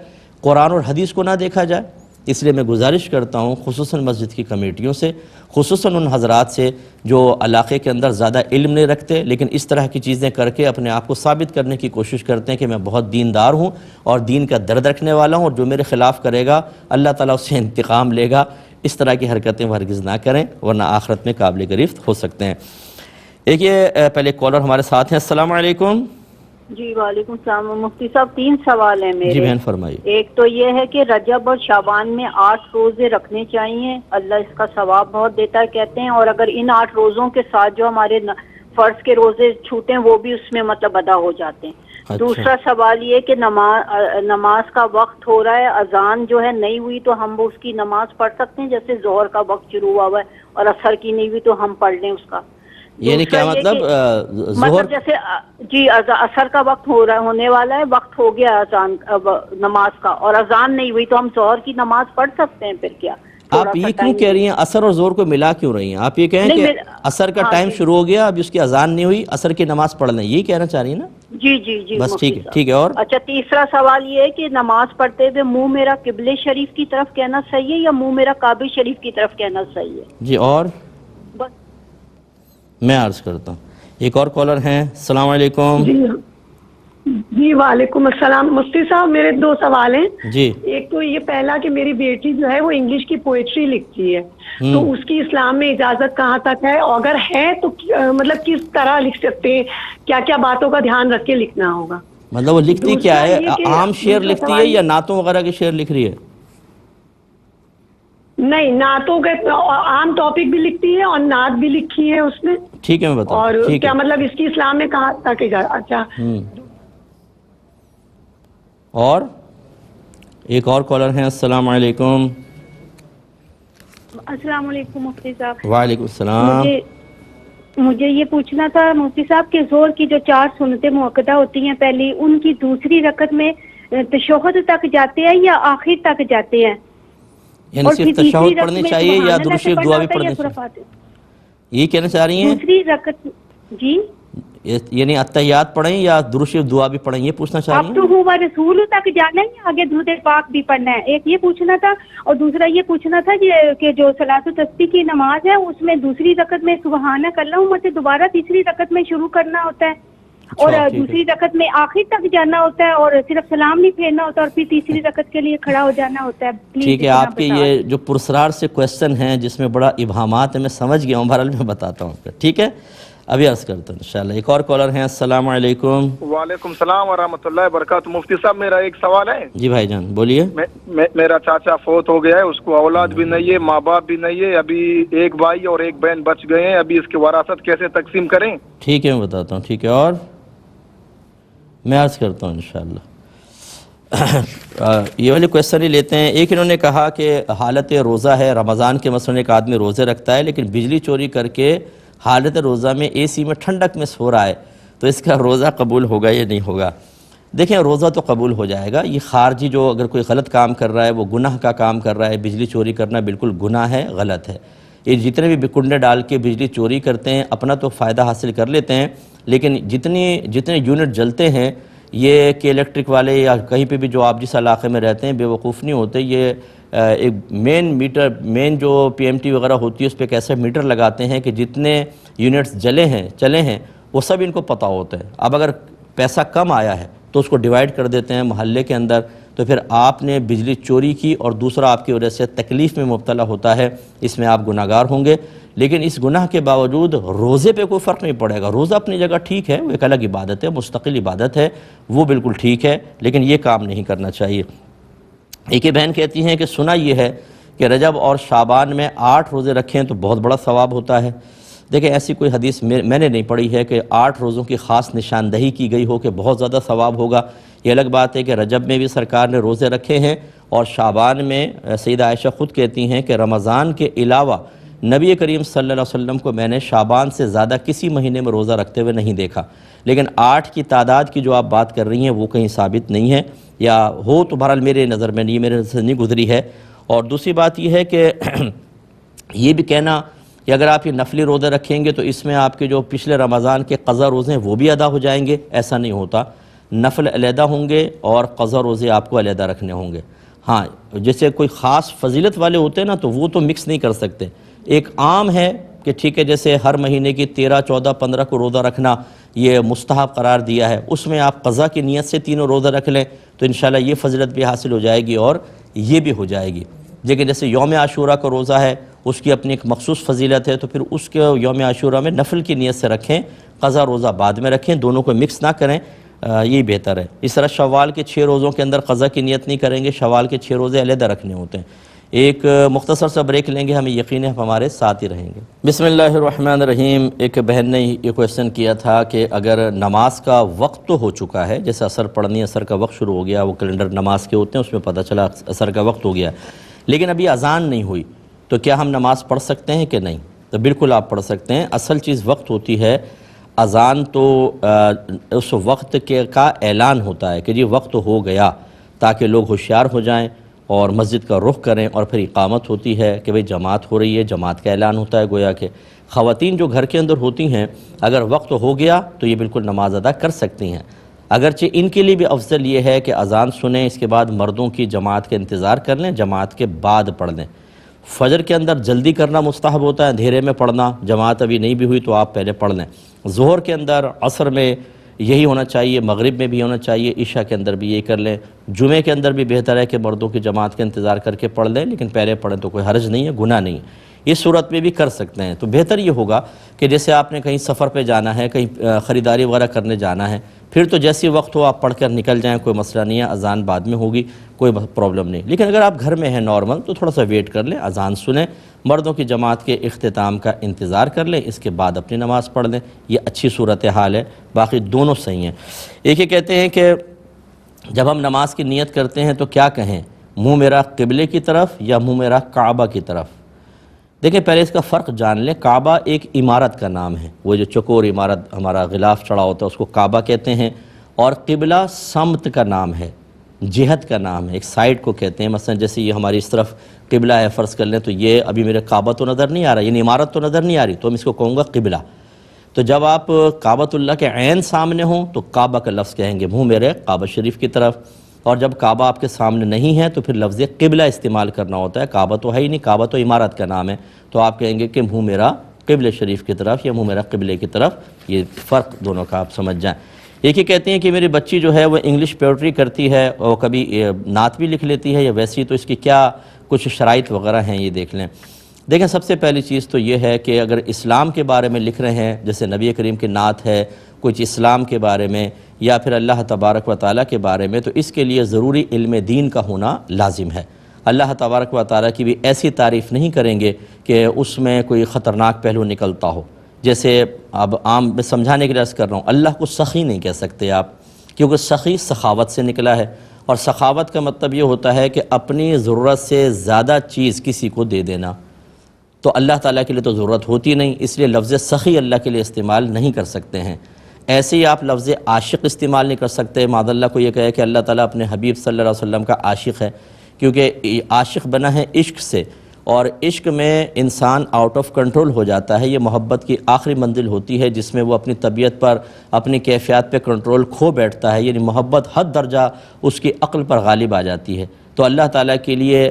قرآن اور حدیث کو نہ دیکھا جائے. اس لیے میں گزارش کرتا ہوں خصوصاً مسجد کی کمیٹیوں سے، خصوصاً ان حضرات سے جو علاقے کے اندر زیادہ علم نہیں رکھتے لیکن اس طرح کی چیزیں کر کے اپنے آپ کو ثابت کرنے کی کوشش کرتے ہیں کہ میں بہت دیندار ہوں اور دین کا درد رکھنے والا ہوں، اور جو میرے خلاف کرے گا اللہ تعالیٰ اس سے انتقام لے گا. اس طرح کی حرکتیں وہ ہرگز نہ کریں ورنہ آخرت میں قابل گرفت ہو سکتے ہیں. ایک یہ پہلے کالر ہمارے ساتھ ہیں. السلام علیکم.
جی وعلیکم السلام. مفتی صاحب 3 سوال ہیں میرے.
جی بہن فرمائیے.
ایک تو یہ ہے کہ رجب اور شعبان میں 8 روزے رکھنے چاہیے، اللہ اس کا ثواب بہت دیتا ہے کہتے ہیں، اور اگر ان 8 روزوں کے ساتھ جو ہمارے فرض کے روزے چھوٹے ہیں وہ بھی اس میں مطلب ادا ہو جاتے ہیں.
اچھا.
دوسرا سوال یہ کہ نماز کا وقت ہو رہا ہے، اذان جو ہے نہیں ہوئی تو ہم اس کی نماز پڑھ سکتے ہیں؟ جیسے ظہر کا وقت شروع ہوا ہوا ہے اور عصر کی نہیں ہوئی تو ہم پڑھ لیں اس کا.
یعنی کیا مطلب
مطلب جیسے جی عصر کا وقت ہونے والا ہے، وقت ہو گیا اذان نماز کا اور اذان نہیں ہوئی تو ہم ظہر کی نماز پڑھ سکتے ہیں پھر کیا؟
آپ یہ کیوں کہہ رہی ہیں عصر اور ظہر کو ملا کیوں رہی ہیں؟ آپ یہ کہیں کہ عصر کا ٹائم شروع ہو گیا، اب اس کی اذان نہیں ہوئی، عصر کی نماز پڑھ لیں، یہی کہنا چاہ رہی ہیں نا؟
جی جی جی
بس ٹھیک ہے ٹھیک ہے. اور
اچھا تیسرا سوال یہ ہے کہ نماز پڑھتے ہوئے منہ میرا قبلے شریف کی طرف کہنا صحیح ہے یا منہ میرا کعبہ شریف کی طرف کہنا صحیح ہے؟
جی اور
بس
میں عرض کرتا ہوں. ایک اور کالر ہیں. السلام علیکم.
جی وعلیکم السلام. مفتی صاحب میرے 2 سوال ہیں.
جی.
ایک تو یہ پہلا کہ میری بیٹی جو ہے وہ انگلش کی پوئٹری لکھتی ہے، تو اس کی اسلام میں اجازت کہاں تک ہے، اور اگر ہے تو مطلب کس طرح لکھ سکتے ہیں، کیا کیا باتوں کا دھیان رکھ کے لکھنا ہوگا؟
مطلب وہ لکھتی کیا ہے؟ عام شعر لکھتی ہے یا نعتوں وغیرہ کے شعر لکھ رہی ہے؟
نہیں، نعتوں کے عام ٹاپک بھی لکھتی ہے اور نعت بھی لکھی ہے اس میں.
ٹھیک ہے میں بتاؤں.
اور کیا مطلب اس کی اسلام میں کہاں تک اجازت؟ اچھا.
اور ایک اور کالر ہیں. السلام علیکم.
السلام علیکم مفتی صاحب.
وعلیکم السلام.
مجھے یہ پوچھنا تھا مفتی صاحب کہ ظہر کی جو 4 سنتیں مؤکدہ ہوتی ہیں پہلی، ان کی دوسری رکعت میں تشہد تک جاتے ہیں یا آخر تک جاتے ہیں؟
یعنی صرف تشہد پڑھنی چاہیے یا درود شریف دعا بھی پڑھنی چاہیے؟ یہ کہنا چاہ رہی ہیں
دوسری رکعت؟ جی
یعنی اتحیات پڑھیں یا درود شریف دعا بھی پڑھیں، یہ پوچھنا چاہ رہی
اب
ہیں؟
تو ہوا رسول تک جانا ہے یا آگے درود پاک بھی پڑھنا ہے؟ ایک یہ پوچھنا تھا، اور دوسرا یہ پوچھنا تھا کہ جو صلاۃ التسبیح کی نماز ہے اس میں دوسری رکعت میں سبحانک اللہم سے دوبارہ تیسری رکعت میں شروع کرنا ہوتا ہے، اور
ٹھیک ہے،
دوسری رکعت میں آخر تک جانا ہوتا ہے اور صرف سلام نہیں پھیرنا ہوتا اور پھر تیسری رکعت کے لیے کھڑا ہو جانا ہوتا ہے؟ پلیز
ٹھیک ہے،
اتنا
آپ کے
بتا
یہ
دیں۔
جو پرسرار سے کویسچن ہیں جس میں بڑا ابہامات ہے، میں سمجھ گیا ہوں، بہرحال میں بتاتا ہوں، ٹھیک ہے؟ ابھی عرض کرتا ہوں انشاءاللہ۔ ایک اور کالر ہیں، السلام علیکم۔
وعلیکم السلام ورحمۃ اللہ وبرکاتہ۔ مفتی صاحب میرا ایک سوال ہے۔
جی بھائی جان بولیے۔
میرا چاچا فوت ہو گیا ہے، اس کو اولاد بھی نہیں ہے، ماں باپ بھی نہیں ہے، ابھی ایک بھائی اور ایک بہن بچ گئے ہیں، ابھی اس کی وراثت کیسے تقسیم کریں؟
ٹھیک ہے میں بتاتا ہوں، ٹھیک ہے، اور میں عرض کرتا ہوں انشاءاللہ۔ یہ والے کویسچن ہی لیتے ہیں۔ ایک انہوں نے کہا کہ حالت روزہ ہے، رمضان کے مثلاً ایک آدمی روزے رکھتا ہے لیکن بجلی چوری کر کے حالت روزہ میں اے سی میں ٹھنڈک میں سو رہا ہے، تو اس کا روزہ قبول ہوگا یا نہیں ہوگا؟ دیکھیں روزہ تو قبول ہو جائے گا۔ یہ خارجی جو اگر کوئی غلط کام کر رہا ہے، وہ گناہ کا کام کر رہا ہے، بجلی چوری کرنا بالکل گناہ ہے، غلط ہے۔ یہ جتنے بھی کنڈے ڈال کے بجلی چوری کرتے ہیں اپنا تو فائدہ حاصل کر لیتے ہیں، لیکن جتنے یونٹ جلتے ہیں یہ کہ الیکٹرک والے یا کہیں پہ بھی جو آپ جس علاقے میں رہتے ہیں بے وقوف نہیں ہوتے، یہ ایک مین جو پی ایم ٹی وغیرہ ہوتی ہے اس پہ کیسے میٹر لگاتے ہیں کہ جتنے یونٹس چلے ہیں وہ سب ان کو پتہ ہوتا ہے۔ اب اگر پیسہ کم آیا ہے تو اس کو ڈیوائیڈ کر دیتے ہیں محلے کے اندر، تو پھر آپ نے بجلی چوری کی اور دوسرا آپ کی وجہ سے تکلیف میں مبتلا ہوتا ہے، اس میں آپ گناہگار ہوں گے۔ لیکن اس گناہ کے باوجود روزے پہ کوئی فرق نہیں پڑے گا۔ روزہ اپنی جگہ ٹھیک ہے، وہ ایک الگ عبادت ہے، مستقل عبادت ہے، وہ بالکل ٹھیک ہے، لیکن یہ کام نہیں کرنا چاہیے۔ ایک بہن کہتی ہیں کہ سنا یہ ہے کہ رجب اور شعبان میں 8 روزے رکھیں تو بہت بڑا ثواب ہوتا ہے۔ دیکھیں ایسی کوئی حدیث میں نے نہیں پڑھی ہے کہ 8 روزوں کی خاص نشاندہی کی گئی ہو کہ بہت زیادہ ثواب ہوگا۔ یہ الگ بات ہے کہ رجب میں بھی سرکار نے روزے رکھے ہیں، اور شعبان میں سیدہ عائشہ خود کہتی ہیں کہ رمضان کے علاوہ نبی کریم صلی اللہ علیہ وسلم کو میں نے شعبان سے زیادہ کسی مہینے میں روزہ رکھتے ہوئے نہیں دیکھا۔ لیکن 8 کی تعداد کی جو آپ بات کر رہی ہیں وہ کہیں ثابت نہیں ہے، یا ہو تو بہرحال میرے نظر میں نہیں، میرے نظر سے نہیں گزری ہے۔ اور دوسری بات یہ ہے کہ یہ بھی کہنا کہ اگر آپ یہ نفلی روزے رکھیں گے تو اس میں آپ کے جو پچھلے رمضان کے قضا روزے ہیں وہ بھی ادا ہو جائیں گے، ایسا نہیں ہوتا۔ نفل علیحدہ ہوں گے اور قضا روزے آپ کو علیحدہ رکھنے ہوں گے۔ ہاں جیسے کوئی خاص فضیلت والے ہوتے ہیں نا تو وہ تو مکس نہیں کر سکتے۔ ایک عام ہے کہ ٹھیک ہے جیسے ہر مہینے کی 13، 14، 15 کو روزہ رکھنا یہ مستحب قرار دیا ہے، اس میں آپ قضا کی نیت سے تینوں روزہ رکھ لیں تو انشاءاللہ یہ فضیلت بھی حاصل ہو جائے گی اور یہ بھی ہو جائے گی۔ لیکن جیسے یوم عاشورہ کا روزہ ہے، اس کی اپنی ایک مخصوص فضیلت ہے، تو پھر اس کے یوم عاشورہ میں نفل کی نیت سے رکھیں، قضا روزہ بعد میں رکھیں، دونوں کو مکس نہ کریں، یہی بہتر ہے۔ اس طرح شوال کے 6 روزوں کے اندر قضا کی نیت نہیں کریں گے، شوال کے 6 روزے علیحدہ رکھنے ہوتے ہیں۔ ایک مختصر سا بریک لیں گے، ہمیں یقین ہے ہمارے ساتھ ہی رہیں گے۔ بسم اللہ الرحمن الرحیم۔ ایک بہن نے یہ کویسچن کیا تھا کہ اگر نماز کا وقت تو ہو چکا ہے، جیسے عصر پڑھنی ہے، عصر کا وقت شروع ہو گیا، وہ کیلنڈر نماز کے ہوتے ہیں اس میں پتہ چلا عصر کا وقت ہو گیا، لیکن ابھی اذان نہیں ہوئی، تو کیا ہم نماز پڑھ سکتے ہیں کہ نہیں؟ تو بالکل آپ پڑھ سکتے ہیں۔ اصل چیز وقت ہوتی ہے، اذان تو اس وقت کا اعلان ہوتا ہے کہ جی وقت ہو گیا، تاکہ لوگ ہوشیار ہو جائیں اور مسجد کا رخ کریں، اور پھر اقامت ہوتی ہے کہ بھئی جماعت ہو رہی ہے، جماعت کا اعلان ہوتا ہے۔ گویا کہ خواتین جو گھر کے اندر ہوتی ہیں اگر وقت ہو گیا تو یہ بالکل نماز ادا کر سکتی ہیں، اگرچہ ان کے لیے بھی افضل یہ ہے کہ اذان سنیں، اس کے بعد مردوں کی جماعت کا انتظار کر لیں، جماعت کے بعد پڑھ لیں۔ فجر کے اندر جلدی کرنا مستحب ہوتا ہے، اندھیرے میں پڑھنا، جماعت ابھی نہیں بھی ہوئی تو آپ پہلے پڑھ لیں۔ ظہر کے اندر، عصر میں یہی ہونا چاہیے، مغرب میں بھی ہونا چاہیے، عشاء کے اندر بھی یہی کر لیں۔ جمعے کے اندر بھی بہتر ہے کہ مردوں کی جماعت کا انتظار کر کے پڑھ لیں، لیکن پہلے پڑھیں تو کوئی حرج نہیں ہے، گناہ نہیں ہے، اس صورت میں بھی کر سکتے ہیں۔ تو بہتر یہ ہوگا کہ جیسے آپ نے کہیں سفر پہ جانا ہے، کہیں خریداری وغیرہ کرنے جانا ہے، پھر تو جیسی وقت ہو آپ پڑھ کر نکل جائیں، کوئی مسئلہ نہیں ہے، اذان بعد میں ہوگی، کوئی پرابلم نہیں۔ لیکن اگر آپ گھر میں ہیں نارمل تو تھوڑا سا ویٹ کر لیں، اذان سنیں، مردوں کی جماعت کے اختتام کا انتظار کر لیں، اس کے بعد اپنی نماز پڑھ لیں، یہ اچھی صورتحال ہے، باقی دونوں صحیح ہیں۔ ایک یہ کہتے ہیں کہ جب ہم نماز کی نیت کرتے ہیں تو کیا کہیں، منہ میرا قبلے کی طرف یا منہ میرا کعبہ کی طرف؟ دیکھیں پہلے اس کا فرق جان لیں۔ کعبہ ایک عمارت کا نام ہے، وہ جو چکور عمارت ہمارا غلاف چڑھا ہوتا ہے اس کو کعبہ کہتے ہیں، اور قبلہ سمت کا نام ہے، جہت کا نام ہے، ایک سائڈ کو کہتے ہیں۔ مثلا جیسے یہ ہماری اس طرف قبلہ ہے فرض کر لیں، تو یہ ابھی میرے کعبہ تو نظر نہیں آ رہا، یعنی عمارت تو نظر نہیں آ رہی، تو میں اس کو کہوں گا قبلہ۔ تو جب آپ کعبۃ اللہ کے عین سامنے ہوں تو کعبہ کا لفظ کہیں گے، منہ میرے کعبہ شریف کی طرف، اور جب کعبہ آپ کے سامنے نہیں ہے تو پھر لفظ قبلہ استعمال کرنا ہوتا ہے۔ کعبہ تو ہے ہی نہیں، کعبہ تو عمارت کا نام ہے، تو آپ کہیں گے کہ منہ میرا قبلہ شریف کی طرف یا منہ میرا قبلے کی طرف۔ یہ فرق دونوں کا آپ سمجھ جائیں۔ ایک ہی کہتے ہیں کہ میری بچی جو ہے وہ انگلش پوئٹری کرتی ہے اور کبھی نعت بھی لکھ لیتی ہے یا ویسی، تو اس کی کیا کچھ شرائط وغیرہ ہیں، یہ دیکھ لیں۔ دیکھیں سب سے پہلی چیز تو یہ ہے کہ اگر اسلام کے بارے میں لکھ رہے ہیں، جیسے نبی کریم کی نعت ہے، کچھ اسلام کے بارے میں یا پھر اللہ تبارک و تعالیٰ کے بارے میں، تو اس کے لیے ضروری علم دین کا ہونا لازم ہے۔ اللہ تبارک و تعالیٰ کی بھی ایسی تعریف نہیں کریں گے کہ اس میں کوئی خطرناک پہلو نکلتا ہو۔ جیسے اب عام میں سمجھانے کے لیے عرض کر رہا ہوں، اللہ کو سخی نہیں کہہ سکتے آپ، کیونکہ سخی سخاوت سے نکلا ہے، اور سخاوت کا مطلب یہ ہوتا ہے کہ اپنی ضرورت سے زیادہ چیز کسی کو دے دینا، تو اللہ تعالیٰ کے لیے تو ضرورت ہوتی نہیں، اس لیے لفظ سخی اللہ کے لیے استعمال نہیں کر سکتے ہیں۔ ایسے ہی آپ لفظ عاشق استعمال نہیں کر سکتے، معاذ اللہ کو یہ کہے کہ اللہ تعالیٰ اپنے حبیب صلی اللہ علیہ وسلم کا عاشق ہے، کیونکہ عاشق بنا ہے عشق سے، اور عشق میں انسان آؤٹ آف کنٹرول ہو جاتا ہے۔ یہ محبت کی آخری منزل ہوتی ہے جس میں وہ اپنی طبیعت پر، اپنی کیفیات پہ کنٹرول کھو بیٹھتا ہے، یعنی محبت حد درجہ اس کی عقل پر غالب آ جاتی ہے۔ تو اللہ تعالیٰ کے لیے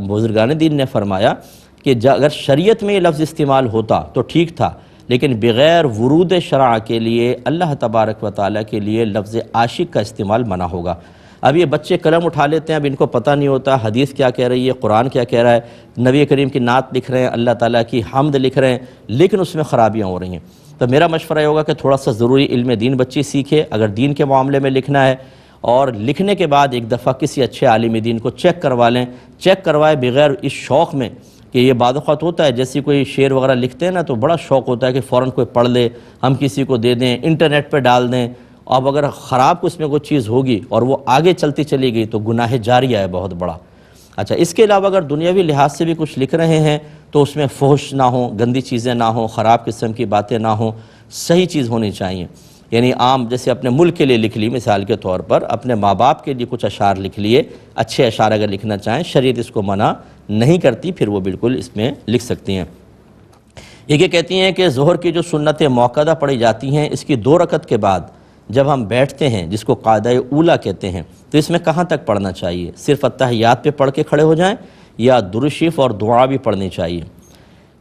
بزرگان دین نے فرمایا کہ اگر شریعت میں یہ لفظ استعمال ہوتا تو ٹھیک تھا، لیکن بغیر ورود شرع کے لیے اللہ تبارک و تعالیٰ کے لیے لفظ عاشق کا استعمال منع ہوگا۔ اب یہ بچے قلم اٹھا لیتے ہیں، اب ان کو پتہ نہیں ہوتا حدیث کیا کہہ رہی ہے، قرآن کیا کہہ رہا ہے، نبی کریم کی نعت لکھ رہے ہیں، اللہ تعالیٰ کی حمد لکھ رہے ہیں، لیکن اس میں خرابیاں ہو رہی ہیں۔ تو میرا مشورہ یہ ہوگا کہ تھوڑا سا ضروری علم دین بچی سیکھے، اگر دین کے معاملے میں لکھنا ہے، اور لکھنے کے بعد ایک دفعہ کسی اچھے عالم دین کو چیک کروا لیں، چیک کروائے بغیر اس شوق میں کہ یہ بعض اوقات ہوتا ہے، جیسے کوئی شعر وغیرہ لکھتے ہیں نا تو بڑا شوق ہوتا ہے کہ فوراً کوئی پڑھ لے، ہم کسی کو دے دیں، انٹرنیٹ پہ ڈال دیں، اب اگر خراب اس میں کوئی چیز ہوگی اور وہ آگے چلتی چلی گئی تو گناہ جاریہ ہے بہت بڑا۔ اچھا، اس کے علاوہ اگر دنیاوی لحاظ سے بھی کچھ لکھ رہے ہیں تو اس میں فحش نہ ہوں، گندی چیزیں نہ ہوں، خراب قسم کی باتیں نہ ہوں، صحیح چیز ہونی چاہیے۔ یعنی عام جیسے اپنے ملک کے لیے لکھ لی، مثال کے طور پر اپنے ماں باپ کے لیے کچھ اشعار لکھ لیے، اچھے اشعار اگر لکھنا چاہیں، شریعت اس کو منع نہیں کرتی، پھر وہ بالکل اس میں لکھ سکتی ہیں۔ یہ کہتی ہیں کہ ظہر کی جو سنت موقدہ پڑھی جاتی ہیں، اس کی 2 رکعت کے بعد جب ہم بیٹھتے ہیں، جس کو قاعدہ اولیٰ کہتے ہیں، تو اس میں کہاں تک پڑھنا چاہیے؟ صرف اتحیات پہ پڑھ کے کھڑے ہو جائیں یا درود شریف اور دعا بھی پڑھنی چاہیے؟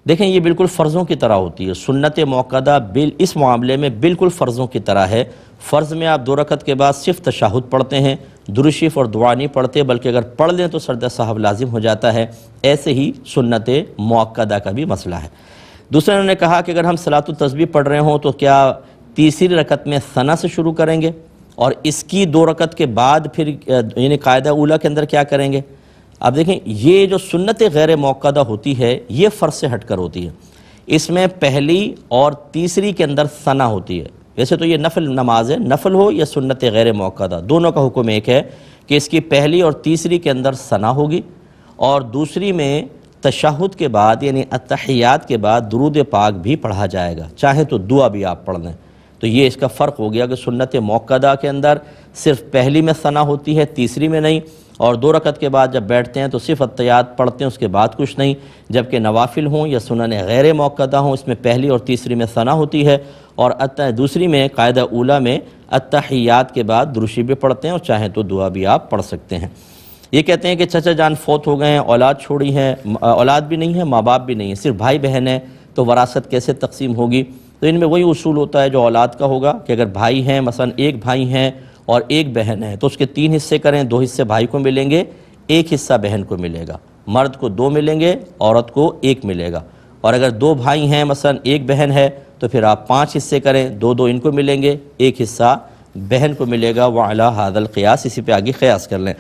دیکھیں یہ بالکل فرضوں کی طرح ہوتی ہے، سنت موقدہ اس معاملے میں بالکل فرضوں کی طرح ہے۔ فرض میں آپ 2 رکعت کے بعد صرف تشہد پڑھتے ہیں، درود شریف اور دعا نہیں پڑھتے، بلکہ اگر پڑھ لیں تو سجدہ صاحب لازم ہو جاتا ہے۔ ایسے ہی سنت موقدہ کا بھی مسئلہ ہے۔ دوسرے انہوں نے کہا کہ اگر ہم صلاۃ التسبیح پڑھ رہے ہوں تو کیا تیسری رکعت میں ثنا سے شروع کریں گے اور اس کی 2 رکعت کے بعد پھر یعنی قاعدہ اولیٰ کے اندر کیا کریں گے؟ اب دیکھیں یہ جو سنت غیر موقدہ ہوتی ہے یہ فرض سے ہٹ کر ہوتی ہے، اس میں پہلی اور تیسری کے اندر ثنا ہوتی ہے۔ ویسے تو یہ نفل نماز ہے، نفل ہو یا سنت غیر موقدہ، دونوں کا حکم ایک ہے کہ اس کی پہلی اور تیسری کے اندر ثنا ہوگی، اور دوسری میں تشہد کے بعد یعنی اتحیات کے بعد درود پاک بھی پڑھا جائے گا، چاہے تو دعا بھی آپ پڑھ لیں۔ تو یہ اس کا فرق ہو گیا کہ سنت موقدہ کے اندر صرف پہلی میں ثنا ہوتی ہے، تیسری میں نہیں، اور 2 رکعت کے بعد جب بیٹھتے ہیں تو صرف اتحیات پڑھتے ہیں، اس کے بعد کچھ نہیں۔ جبکہ نوافل ہوں یا سنن غیر موقدہ ہوں، اس میں پہلی اور تیسری میں ثنا ہوتی ہے، اور دوسری میں قاعدہ اولیٰ میں اتحیات کے بعد درود شریف بھی پڑھتے ہیں، اور چاہیں تو دعا بھی آپ پڑھ سکتے ہیں۔ یہ کہتے ہیں کہ چچا جان فوت ہو گئے ہیں، اولاد چھوڑی ہے، اولاد بھی نہیں ہے، ماں باپ بھی نہیں ہے، صرف بھائی بہن ہے، تو وراثت کیسے تقسیم ہوگی؟ تو ان میں وہی اصول ہوتا ہے جو اولاد کا ہوگا کہ اگر بھائی ہیں، مثلا ایک بھائی ہیں اور ایک بہن ہے، تو اس کے 3 حصے کریں، 2 حصے بھائی کو ملیں گے، 1 حصہ بہن کو ملے گا۔ مرد کو 2 ملیں گے، عورت کو 1 ملے گا۔ اور اگر 2 بھائی ہیں، مثلا ایک بہن ہے، تو پھر آپ 5 حصے کریں، 2 ان کو ملیں گے، 1 حصہ بہن کو ملے گا۔ وعلی ھذا القیاس، اسی پہ آگے قیاس کر لیں۔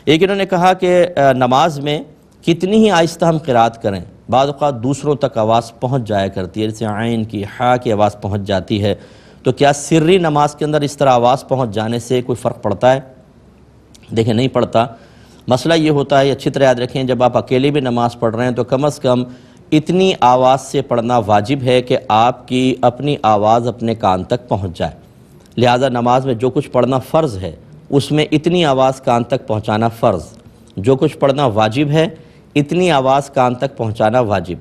ایک انہوں نے کہا کہ نماز میں کتنی ہی آہستہ ہم قرات کریں، بعض اوقات دوسروں تک آواز پہنچ جایا کرتی ہے، جیسے عین کی، ہا کی آواز پہنچ جاتی ہے، تو کیا سری نماز کے اندر اس طرح آواز پہنچ جانے سے کوئی فرق پڑتا ہے؟ دیکھیں نہیں پڑتا۔ مسئلہ یہ ہوتا ہے، اچھی طرح یاد رکھیں، جب آپ اکیلے بھی نماز پڑھ رہے ہیں تو کم از کم اتنی آواز سے پڑھنا واجب ہے کہ آپ کی اپنی آواز اپنے کان تک پہنچ جائے۔ لہذا نماز میں جو کچھ پڑھنا فرض ہے اس میں اتنی آواز کان تک پہنچانا فرض، جو کچھ پڑھنا واجب ہے اتنی آواز کان تک پہنچانا واجب،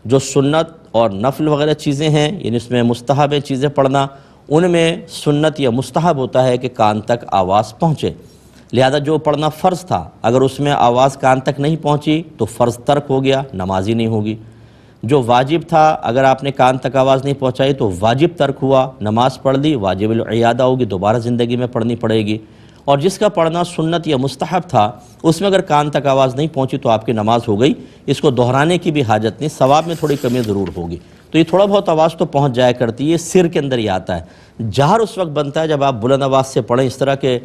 جو سنت اور نفل وغیرہ چیزیں ہیں، یعنی اس میں مستحب چیزیں پڑھنا، ان میں سنت یا مستحب ہوتا ہے کہ کان تک آواز پہنچے۔ لہذا جو پڑھنا فرض تھا اگر اس میں آواز کان تک نہیں پہنچی تو فرض ترک ہو گیا، نماز ہی نہیں ہوگی۔ جو واجب تھا اگر آپ نے کان تک آواز نہیں پہنچائی تو واجب ترک ہوا، نماز پڑھ لی، واجب العیادہ ہوگی، دوبارہ زندگی میں پڑھنی پڑے گی۔ اور جس کا پڑھنا سنت یا مستحب تھا اس میں اگر کان تک آواز نہیں پہنچی تو آپ کی نماز ہو گئی، اس کو دہرانے کی بھی حاجت نہیں، ثواب میں تھوڑی کمی ضرور ہوگی۔ تو یہ تھوڑا بہت آواز تو پہنچ جایا کرتی ہے، سر کے اندر یہ آتا ہے۔ جہر اس وقت بنتا ہے جب آپ بلند آواز سے پڑھیں، اس طرح کے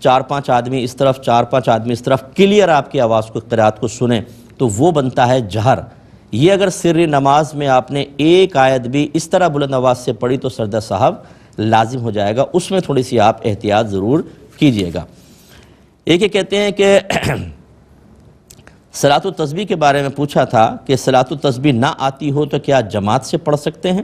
4-5 آدمی اس طرف 4-5 آدمی اس طرف کلیئر آپ کی آواز کو قرات کو سنیں تو وہ بنتا ہے جہر۔ یہ اگر سری نماز میں آپ نے ایک آیت بھی اس طرح بلند آواز سے پڑھی تو سجدہ صاحب لازم ہو جائے گا، اس میں تھوڑی سی آپ احتیاط ضرور کیجئے گا۔ ایک یہ کہتے ہیں کہ صلاۃ التسبیح کے بارے میں پوچھا تھا کہ صلاۃ التسبیح نہ آتی ہو تو کیا جماعت سے پڑھ سکتے ہیں؟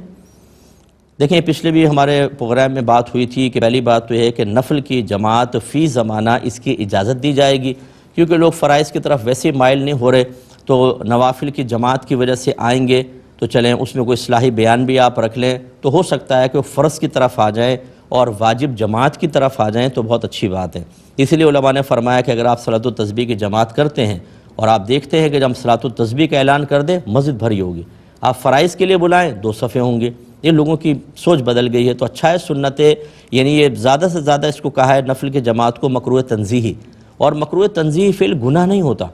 دیکھیں پچھلے بھی ہمارے پروگرام میں بات ہوئی تھی کہ پہلی بات تو یہ ہے کہ نفل کی جماعت فی زمانہ اس کی اجازت دی جائے گی، کیونکہ لوگ فرائض کی طرف ویسے مائل نہیں ہو رہے، تو نوافل کی جماعت کی وجہ سے آئیں گے تو چلیں اس میں کوئی اصلاحی بیان بھی آپ رکھ لیں تو ہو سکتا ہے کہ وہ فرض کی طرف آ جائیں اور واجب جماعت کی طرف آ جائیں تو بہت اچھی بات ہے۔ اسی لیے علماء نے فرمایا کہ اگر آپ صلاۃ التسبیح کی جماعت کرتے ہیں اور آپ دیکھتے ہیں کہ جب ہم صلاۃ التسبیح کا اعلان کر دیں مسجد بھری ہوگی، آپ فرائض کے لیے بلائیں 2 صفحے ہوں گے، یہ لوگوں کی سوچ بدل گئی ہے، تو اچھا ہے سنت، یعنی یہ زیادہ سے زیادہ اس کو کہا ہے نفل کی جماعت کو مکروہ تنزیہی، اور مکروہ تنزیہی فعل گناہ نہیں ہوتا،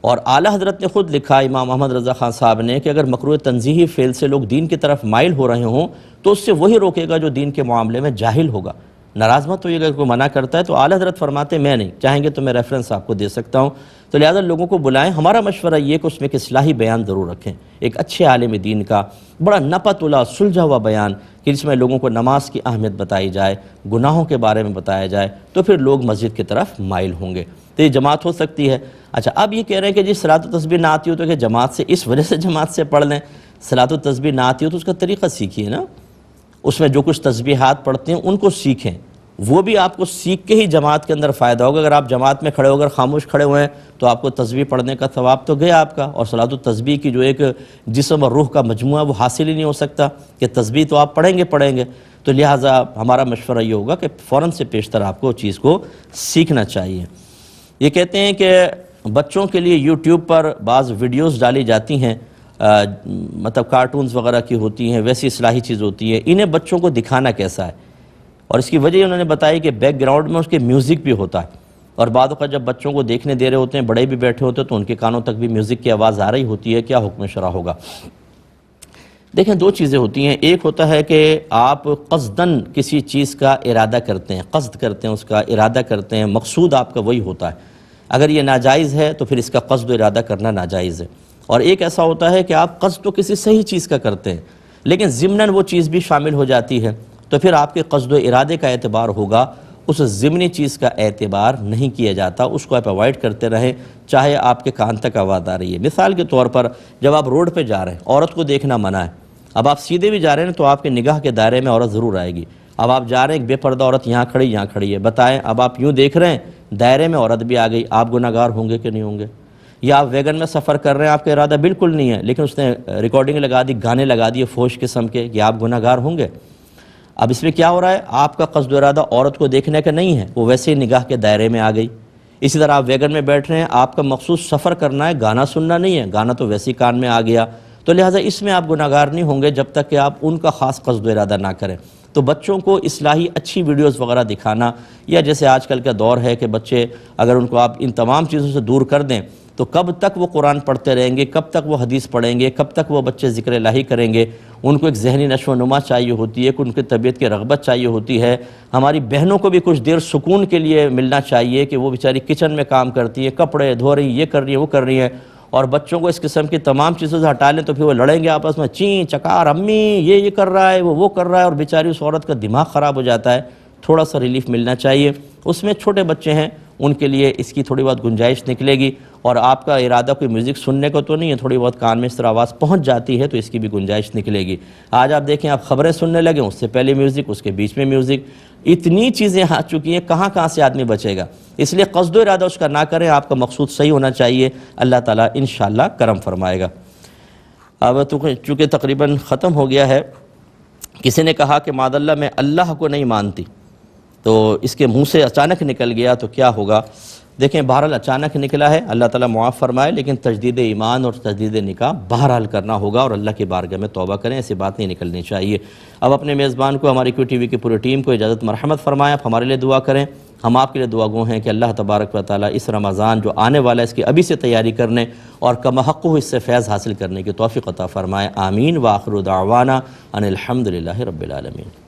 اور اعلیٰ حضرت نے خود لکھا امام محمد رضا خان صاحب نے کہ اگر مکروہ تنزیہی فعل سے لوگ دین کی طرف مائل ہو رہے ہوں تو اس سے وہی روکے گا جو دین کے معاملے میں جاہل ہوگا، ناراض مت ہوئیے گا۔ اگر کوئی منع کرتا ہے تو اعلیٰ حضرت فرماتے میں نہیں، چاہیں گے تو میں ریفرنس آپ کو دے سکتا ہوں، تو لہذا لوگوں کو بلائیں۔ ہمارا مشورہ یہ کہ اس میں ایک اصلاحی بیان ضرور رکھیں، ایک اچھے عالم دین کا بڑا نپا تلا سلجھا ہوا بیان کہ جس میں لوگوں کو نماز کی اہمیت بتائی جائے، گناہوں کے بارے میں بتایا جائے، تو پھر لوگ مسجد کی طرف مائل ہوں گے، تو یہ جماعت ہو سکتی ہے۔ اچھا اب یہ کہہ رہے ہیں کہ جی صلاۃ التسبیح نہ آتی ہو تو کہ جماعت سے اس وجہ سے جماعت سے پڑھ لیں، صلاۃ التسبیح نہ آتی ہو تو اس کا طریقہ سیکھیے نا، اس میں جو کچھ تسبیحات پڑھتے ہیں ان کو سیکھیں، وہ بھی آپ کو سیکھ کے ہی جماعت کے اندر فائدہ ہوگا۔ اگر آپ جماعت میں کھڑے ہو کر خاموش کھڑے ہوئے ہیں تو آپ کو تسبیح پڑھنے کا ثواب تو گیا آپ کا، اور صلاۃ التسبیح کی جو ایک جسم اور روح کا مجموعہ وہ حاصل ہی نہیں ہو سکتا کہ تسبیح تو آپ پڑھیں گے، تو لہٰذا ہمارا مشورہ یہ ہوگا کہ فوراً سے پیشتر آپ کو چیز کو سیکھنا چاہیے۔ یہ کہتے ہیں کہ بچوں کے لیے یوٹیوب پر بعض ویڈیوز ڈالی جاتی ہیں، مطلب کارٹونز وغیرہ کی ہوتی ہیں، ویسی اصلاحی چیز ہوتی ہے، انہیں بچوں کو دکھانا کیسا ہے؟ اور اس کی وجہ انہوں نے بتائی کہ بیک گراؤنڈ میں اس کے میوزک بھی ہوتا ہے، اور بعد اوقات جب بچوں کو دیکھنے دے رہے ہوتے ہیں، بڑے بھی بیٹھے ہوتے ہیں تو ان کے کانوں تک بھی میوزک کی آواز آ رہی ہوتی ہے، کیا حکم شرع ہوگا؟ دیکھیں 2 چیزیں ہوتی ہیں، ایک ہوتا ہے کہ آپ قصداً کسی چیز کا ارادہ کرتے ہیں، قصد کرتے ہیں، اس کا ارادہ کرتے ہیں، مقصود آپ کا وہی ہوتا ہے، اگر یہ ناجائز ہے تو پھر اس کا قصد و ارادہ کرنا ناجائز ہے۔ اور ایک ایسا ہوتا ہے کہ آپ قصد تو کسی صحیح چیز کا کرتے ہیں لیکن ضمناً وہ چیز بھی شامل ہو جاتی ہے، تو پھر آپ کے قصد و ارادے کا اعتبار ہوگا، اس ضمنی چیز کا اعتبار نہیں کیا جاتا، اس کو آپ اوائڈ کرتے رہیں چاہے آپ کے کان تک آواز آ رہی ہے۔ مثال کے طور پر جب آپ روڈ پہ جا رہے ہیں، عورت کو دیکھنا منع ہے، اب آپ سیدھے بھی جا رہے ہیں تو آپ کے نگاہ کے دائرے میں عورت ضرور آئے گی، اب آپ جا رہے ہیں ایک بے پردہ عورت یہاں کھڑی ہے، بتائیں اب آپ یوں دیکھ رہے ہیں دائرے میں عورت بھی آ گئی، آپ گناہ گار ہوں گے کہ نہیں ہوں گے؟ یا آپ ویگن میں سفر کر رہے ہیں، آپ کا ارادہ بالکل نہیں ہے لیکن اس نے ریکارڈنگ لگا دی، گانے لگا دیے فوش قسم کے، کہ آپ گناہ گار ہوں گے؟ اب اس میں کیا ہو رہا ہے، آپ کا قصد و ارادہ عورت کو دیکھنے کا نہیں ہے، وہ ویسے ہی نگاہ کے دائرے میں آ گئی۔ اسی طرح آپ ویگن میں بیٹھ رہے ہیں، آپ کا مخصوص سفر کرنا ہے، گانا سننا نہیں ہے، گانا تو ویسے ہی کان میں آ گیا، تو لہٰذا اس میں آپ گناہ گار نہیں ہوں گے جب تک کہ آپ ان کا خاص قصد و ارادہ نہ کریں۔ تو بچوں کو اصلاحی اچھی ویڈیوز وغیرہ دکھانا، یا جیسے آج کل کا دور ہے کہ بچے اگر ان کو آپ ان تمام چیزوں سے دور کر دیں تو کب تک وہ قرآن پڑھتے رہیں گے، کب تک وہ حدیث پڑھیں گے، کب تک وہ بچے ذکر الہی کریں گے؟ ان کو ایک ذہنی نشو و نما چاہیے ہوتی ہے، ان کی طبیعت کی رغبت چاہیے ہوتی ہے۔ ہماری بہنوں کو بھی کچھ دیر سکون کے لیے ملنا چاہیے کہ وہ بیچاری کچن میں کام کرتی ہے، کپڑے دھو رہی ہیں، یہ کر رہی ہیں، وہ کر رہی ہیں، اور بچوں کو اس قسم کی تمام چیزوں سے ہٹا لیں تو پھر وہ لڑیں گے آپس میں، چین چکار، امی یہ کر رہا ہے، وہ کر رہا ہے، اور بیچاری اس عورت کا دماغ خراب ہو جاتا ہے۔ تھوڑا سا ریلیف ملنا چاہیے، اس میں چھوٹے بچے ہیں ان کے لیے اس کی تھوڑی بہت گنجائش نکلے گی، اور آپ کا ارادہ کوئی میوزک سننے کو تو نہیں ہے، تھوڑی بہت کان میں اس طرح آواز پہنچ جاتی ہے تو اس کی بھی گنجائش نکلے گی۔ آج آپ دیکھیں آپ خبریں سننے لگیں، اس سے پہلے میوزک، اس کے بیچ میں میوزک، اتنی چیزیں آ چکی ہیں، کہاں سے آدمی بچے گا؟ اس لیے قصد و ارادہ اس کا نہ کریں، آپ کا مقصود صحیح ہونا چاہیے، اللہ تعالیٰ انشاءاللہ کرم فرمائے گا۔ اب چونکہ تقریباً ختم ہو گیا ہے، کسی نے کہا کہ معاذ اللہ میں اللہ کو نہیں مانتی، تو اس کے منہ سے اچانک نکل گیا تو کیا ہوگا؟ دیکھیں بہرحال اچانک نکلا ہے، اللہ تعالیٰ معاف فرمائے، لیکن تجدید ایمان اور تجدید نکاح بہرحال کرنا ہوگا اور اللہ کی بارگاہ میں توبہ کریں، ایسی بات نہیں نکلنی چاہیے۔ اب اپنے میزبان کو، ہماری کیو ٹی وی کی پوری ٹیم کو اجازت مرحمت فرمائیں، آپ ہمارے لیے دعا کریں، ہم آپ کے لیے دعا گو ہیں کہ اللہ تبارک و تعالیٰ اس رمضان جو آنے والا ہے اس کی ابھی سے تیاری کرنے اور کم حق اس سے فیض حاصل کرنے کی توفیق عطا فرمائے۔ آمین۔ وآخر دعوانا ان الحمدللہ رب العالمین۔